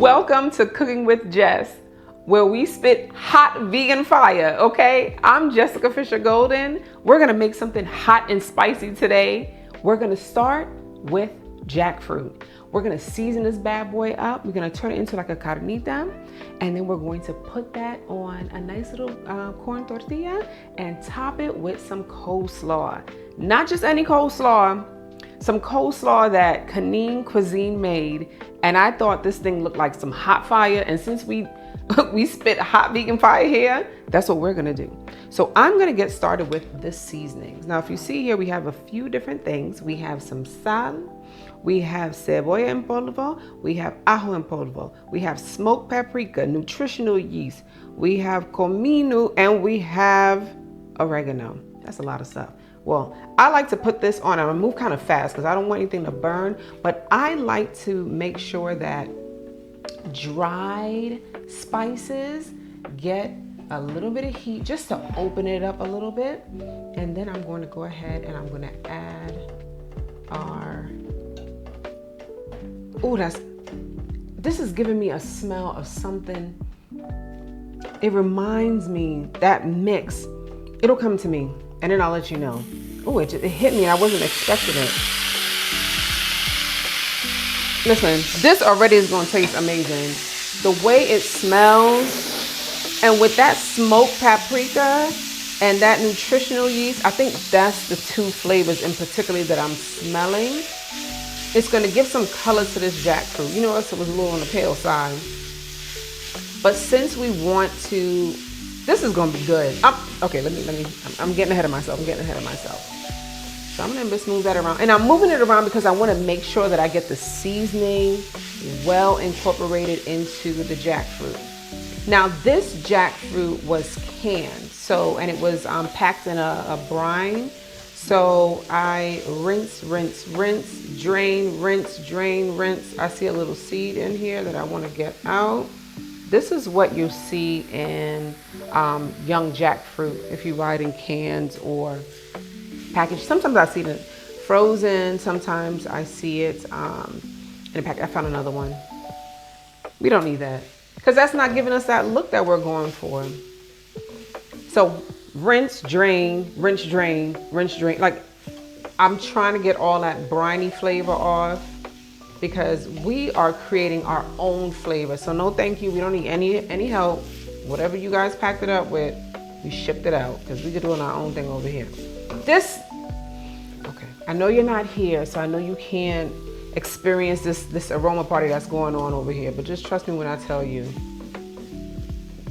Welcome to Cooking with Jess, where we spit hot vegan fire, okay? I'm Jessica Fisher Golden. We're gonna make something hot and spicy today. We're gonna start with jackfruit. We're gonna season this bad boy up. We're gonna turn it into like a carnita, and then we're going to put that on a nice little corn tortilla and top it with some coleslaw. Not just any coleslaw, some coleslaw that Canine Cuisine made, and I thought this thing looked like some hot fire, and since we spit hot vegan fire here, that's what we're gonna do. So I'm gonna get started with the seasonings. Now, if you see here, we have a few different things. We have some sal, we have cebolla en polvo, we have ajo en polvo, we have smoked paprika, nutritional yeast, we have comino, and we have oregano. That's a lot of stuff. Well, I like to put this on. I'm gonna move kind of fast because I don't want anything to burn, but I like to make sure that dried spices get a little bit of heat just to open it up a little bit. And then I'm going to go ahead and I'm going to add our, this is giving me a smell of something. It reminds me, that mix, it'll come to me. And then I'll let you know. Oh, it hit me. I wasn't expecting it. Listen, this already is going to taste amazing. The way it smells, and with that smoked paprika and that nutritional yeast, I think that's the two flavors in particular that I'm smelling. It's going to give some color to this jackfruit. You know, it was a little on the pale side. But since we want to, this is gonna be good. Okay, I'm getting ahead of myself. So I'm gonna just move that around. And I'm moving it around because I wanna make sure that I get the seasoning well incorporated into the jackfruit. Now, this jackfruit was canned, and it was packed in a brine. So I rinse, drain, rinse, drain, rinse. I see a little seed in here that I wanna get out. This is what you see in young jackfruit if you buy it in cans or packaged. Sometimes I see it frozen. Sometimes I see it in a pack. I found another one. We don't need that because that's not giving us that look that we're going for. So rinse, drain, rinse, drain, rinse, drain. Like, I'm trying to get all that briny flavor off, because we are creating our own flavor. So no thank you, we don't need any help. Whatever you guys packed it up with, we shipped it out because we're doing our own thing over here. Okay, I know you're not here, so I know you can't experience this aroma party that's going on over here, but just trust me when I tell you.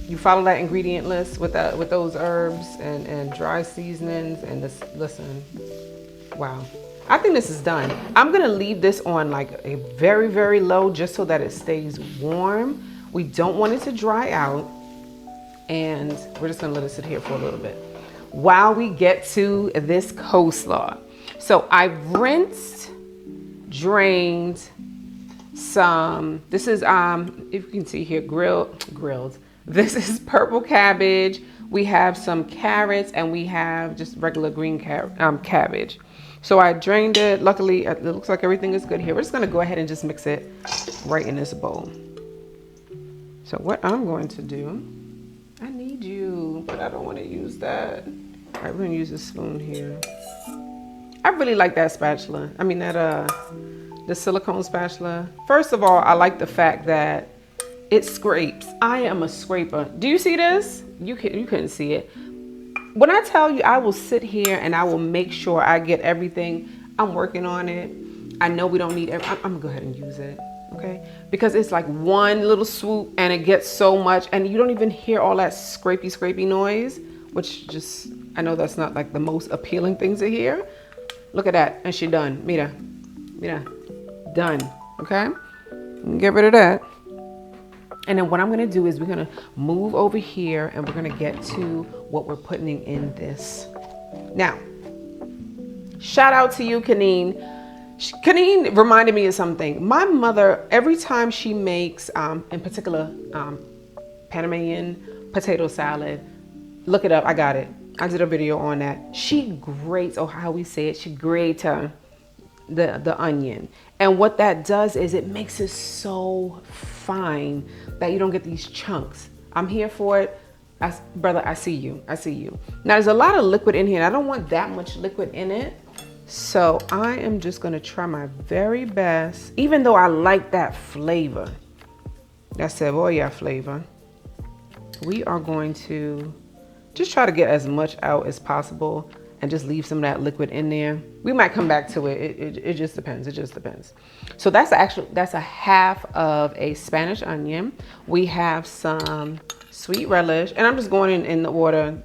You follow that ingredient list with those herbs and dry seasonings and this, listen, wow. I think this is done. I'm gonna leave this on like a very, very low just so that it stays warm. We don't want it to dry out, and we're just gonna let it sit here for a little bit while we get to this coleslaw. So I've rinsed, drained some, this is, if you can see here, grilled. This is purple cabbage. We have some carrots, and we have just regular green cabbage. So I drained it. Luckily, it looks like everything is good here. We're just gonna go ahead and just mix it right in this bowl. So what I'm going to do, I need you, but I don't want to use that. All right, we're gonna use a spoon here. I really like that spatula. I mean, the silicone spatula. First of all, I like the fact that it scrapes. I am a scraper. Do you see this? You couldn't see it. When I tell you, I will sit here and I will make sure I get everything. I'm working on it. I know we don't need I'm gonna go ahead and use it, okay? Because it's like one little swoop and it gets so much, and you don't even hear all that scrapey noise, which just, I know that's not like the most appealing thing to hear. Look at that, and she done. Mira, done, okay? Get rid of that. And then what I'm gonna do is we're gonna move over here and we're gonna get to what we're putting in this. Now, shout out to you, Canine. Canine reminded me of something. My mother, every time she makes, in particular, Panamanian potato salad, look it up, I got it. I did a video on that. She grates, or how we say it, she grates the onion. And what that does is it makes it so fine that you don't get these chunks. I'm here for it. Brother, I see you. I see you. Now there's a lot of liquid in here and I don't want that much liquid in it. So I am just gonna try my very best, even though I like that flavor, that cebolla flavor. We are going to just try to get as much out as possible and just leave some of that liquid in there. We might come back to it. It just depends. It just depends. So that's a half of a Spanish onion. We have some sweet relish, and I'm just going in the order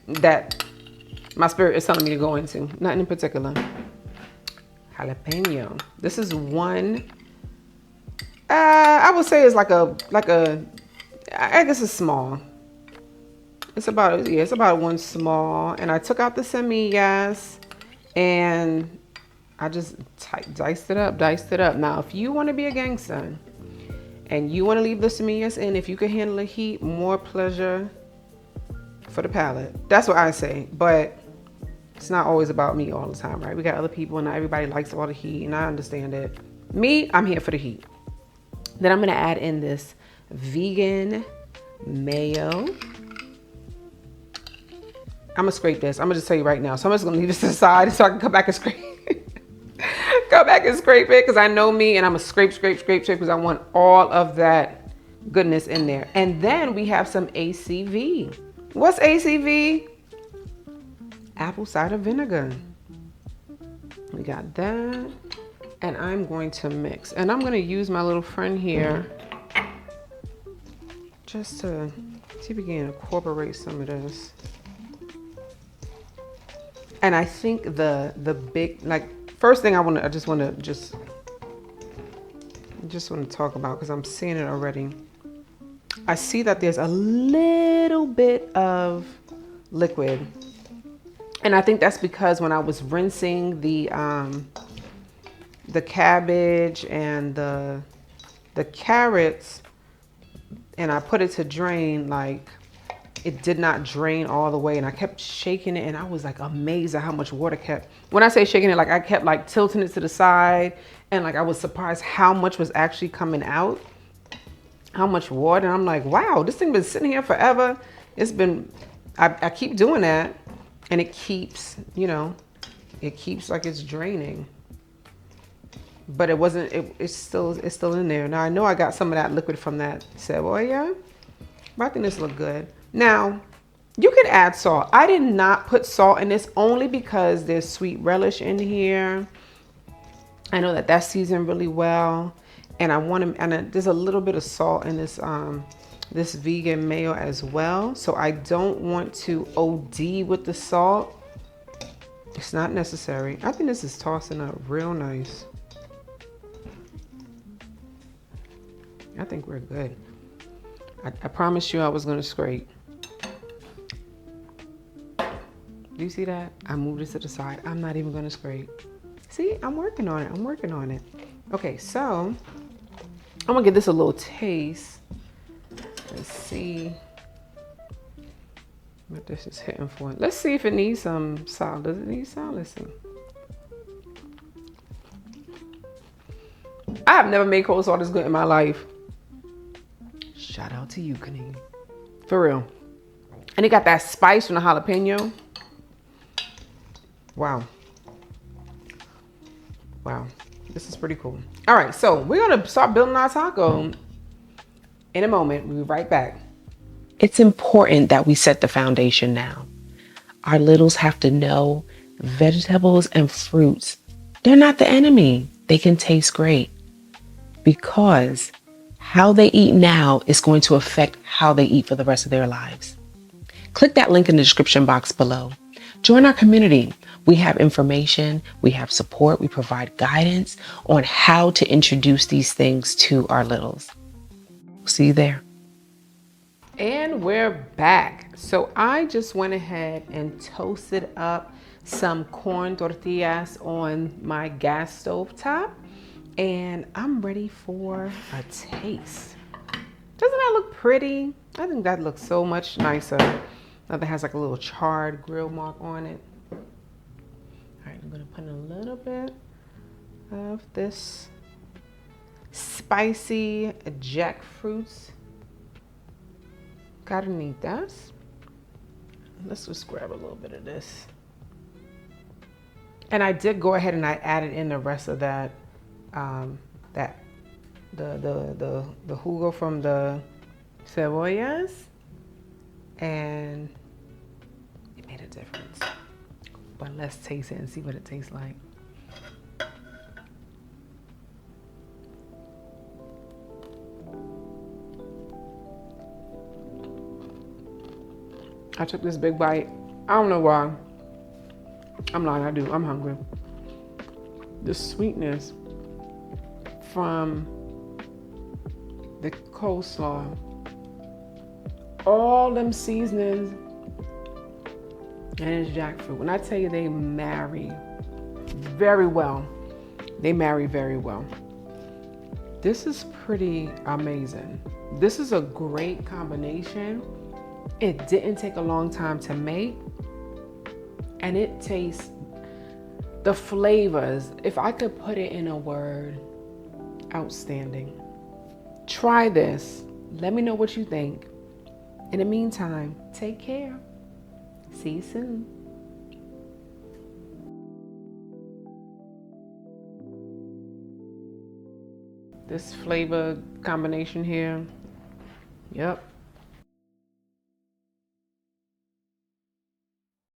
that my spirit is telling me to go into. Nothing in particular. Jalapeno. This is one. I would say it's like a. I guess it's small. It's about one small, and I took out the semillas, and I just diced it up. Now, if you want to be a gangster, and you want to leave the semillas in, if you can handle the heat, more pleasure for the palate. That's what I say, but it's not always about me all the time, right? We got other people, and not everybody likes all the heat, and I understand it. Me, I'm here for the heat. Then I'm gonna add in this vegan mayo. I'm gonna scrape this. I'm gonna just tell you right now. So I'm just gonna leave this to the side so I can come back and scrape come back and scrape it, because I know me, and I'm gonna scrape because I want all of that goodness in there. And then we have some ACV. What's ACV? Apple cider vinegar. We got that. And I'm going to mix. And I'm gonna use my little friend here just to see if we can incorporate some of this. And I think the big, like, first thing I just want to talk about, because I'm seeing it already. I see that there's a little bit of liquid, and I think that's because when I was rinsing the cabbage and the carrots, and I put it to drain, like, it did not drain all the way, and I kept shaking it, and I was like amazed at how much water kept. When I say shaking it, like, I kept like tilting it to the side, and like I was surprised how much was actually coming out, how much water. And I'm like, wow, this thing been sitting here forever. It's been, I keep doing that, and it keeps, it keeps like it's draining. But it wasn't, it's still in there. Now I know I got some of that liquid from that cebolla, but I think this look good. Now, you can add salt. I did not put salt in this only because there's sweet relish in here. I know that that's seasoned really well, and I want to, and there's a little bit of salt in this this vegan mayo as well. So I don't want to OD with the salt. It's not necessary. I think this is tossing up real nice. I think we're good. I promised you I was gonna scrape. Do you see that? I moved it to the side. I'm not even gonna scrape. See, I'm working on it. I'm working on it. Okay, so I'm gonna give this a little taste. Let's see what this is hitting for. Let's see if it needs some salt. Does it need salt? Listen. I have never made coleslaw this good in my life. Shout out to you, Kanini. For real. And it got that spice from the jalapeno. Wow. Wow. This is pretty cool. All right, so we're going to start building our taco in a moment. We'll be right back. It's important that we set the foundation now. Our littles have to know vegetables and fruits, they're not the enemy. They can taste great, because how they eat now is going to affect how they eat for the rest of their lives. Click that link in the description box below. Join our community. We have information, we have support, we provide guidance on how to introduce these things to our littles. See you there. And we're back. So I just went ahead and toasted up some corn tortillas on my gas stove top, and I'm ready for a taste. Doesn't that look pretty? I think that looks so much nicer. Now that has like a little charred grill mark on it. All right, I'm gonna put in a little bit of this spicy jackfruit Carnitas. Let's just grab a little bit of this. And I did go ahead and I added in the rest of that, the jugo from the cebollas, and it made a difference. But let's taste it and see what it tastes like. I took this big bite. I don't know why. I'm lying, I do. I'm hungry. The sweetness from the coleslaw, all them seasonings, and it's jackfruit. When I tell you they marry very well, they marry very well. This is pretty amazing. This is a great combination. It didn't take a long time to make, and it tastes, the flavors, if I could put it in a word, outstanding. Try this. Let me know what you think. In the meantime, take care. See you soon. This flavor combination here, yep.